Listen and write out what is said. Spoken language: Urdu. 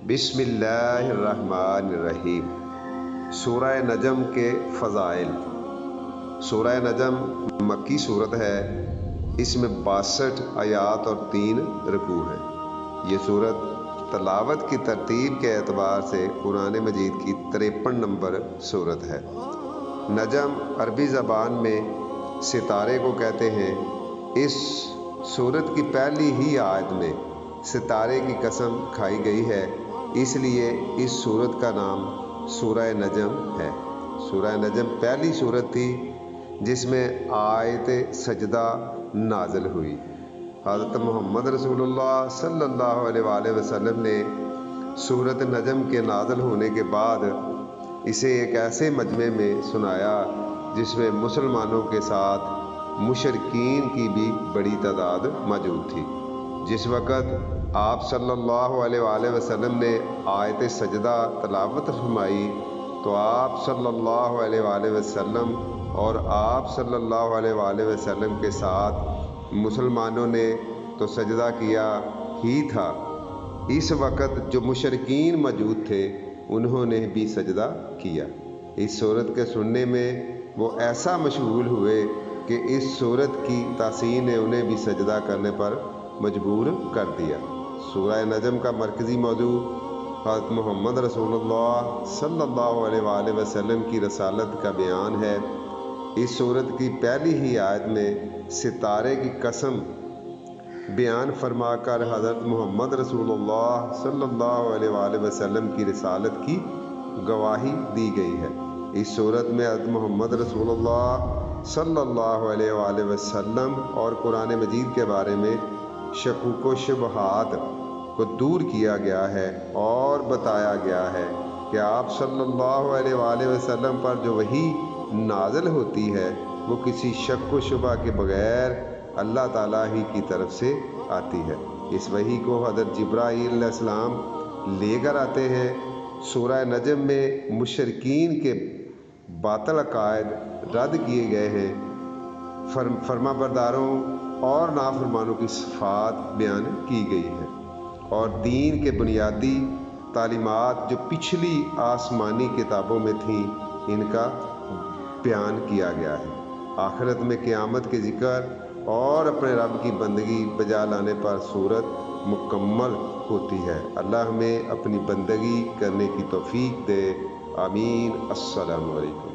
بسم اللہ الرحمن الرحیم۔ سورہ نجم کے فضائل۔ سورہ نجم مکی صورت ہے، اس میں 62 آیات اور 3 رکوع ہیں۔ یہ صورت تلاوت کی ترتیب کے اعتبار سے قرآن مجید کی 53 نمبر صورت ہے۔ نجم عربی زبان میں ستارے کو کہتے ہیں۔ اس صورت کی پہلی ہی آیت میں ستارے کی قسم کھائی گئی ہے، اس لیے اس صورت کا نام سورہ نجم ہے۔ سورہ نجم پہلی صورت تھی جس میں آیت سجدہ نازل ہوئی۔ حضرت محمد رسول اللہ صلی اللہ علیہ وآلہ وسلم نے سورت نجم کے نازل ہونے کے بعد اسے ایک ایسے مجمع میں سنایا جس میں مسلمانوں کے ساتھ مشرکین کی بھی بڑی تعداد موجود تھی۔ جس وقت آپ صلی اللہ علیہ وآلہ وسلم نے آیت سجدہ تلاوت فرمائی تو آپ صلی اللہ علیہ وآلہ وسلم اور آپ صلی اللہ علیہ وآلہ وسلم کے ساتھ مسلمانوں نے تو سجدہ کیا ہی تھا، اس وقت جو مشرکین موجود تھے انہوں نے بھی سجدہ کیا۔ اس صورت کے سننے میں وہ ایسا مشغول ہوئے کہ اس صورت کی تاثیر نے انہیں بھی سجدہ کرنے پر مجبور کر دیا۔ سورہ نجم کا مرکزی موضوع حضرت محمد رسول اللہ صلی اللہ علیہ وآلہ وسلم کی رسالت کا بیان ہے۔ اس صورت کی پہلی ہی آیت میں ستارے کی قسم بیان فرما کر حضرت محمد رسول اللہ صلی اللہ علیہ وآلہ وسلم کی رسالت کی گواہی دی گئی ہے۔ اس صورت میں حضرت محمد رسول اللہ صلی اللہ علیہ وآلہ وسلم اور قرآن مجید کے بارے میں شکوک و شبہات کو دور کیا گیا ہے اور بتایا گیا ہے کہ آپ صلی اللہ علیہ وآلہ وسلم پر جو وحی نازل ہوتی ہے وہ کسی شک و شبہ کے بغیر اللہ تعالیٰ ہی کی طرف سے آتی ہے۔ اس وحی کو حضرت جبرائیل علیہ السلام لے کر آتے ہیں۔ سورہ نجم میں مشرکین کے باطل عقائد رد کیے گئے ہیں، فرما برداروں اور نافرمانوں کی صفات بیان کی گئی ہیں، اور دین کے بنیادی تعلیمات جو پچھلی آسمانی کتابوں میں تھیں ان کا بیان کیا گیا ہے۔ آخرت میں قیامت کے ذکر اور اپنے رب کی بندگی بجا لانے پر صورت مکمل ہوتی ہے۔ اللہ ہمیں اپنی بندگی کرنے کی توفیق دے، آمین۔ السلام علیکم۔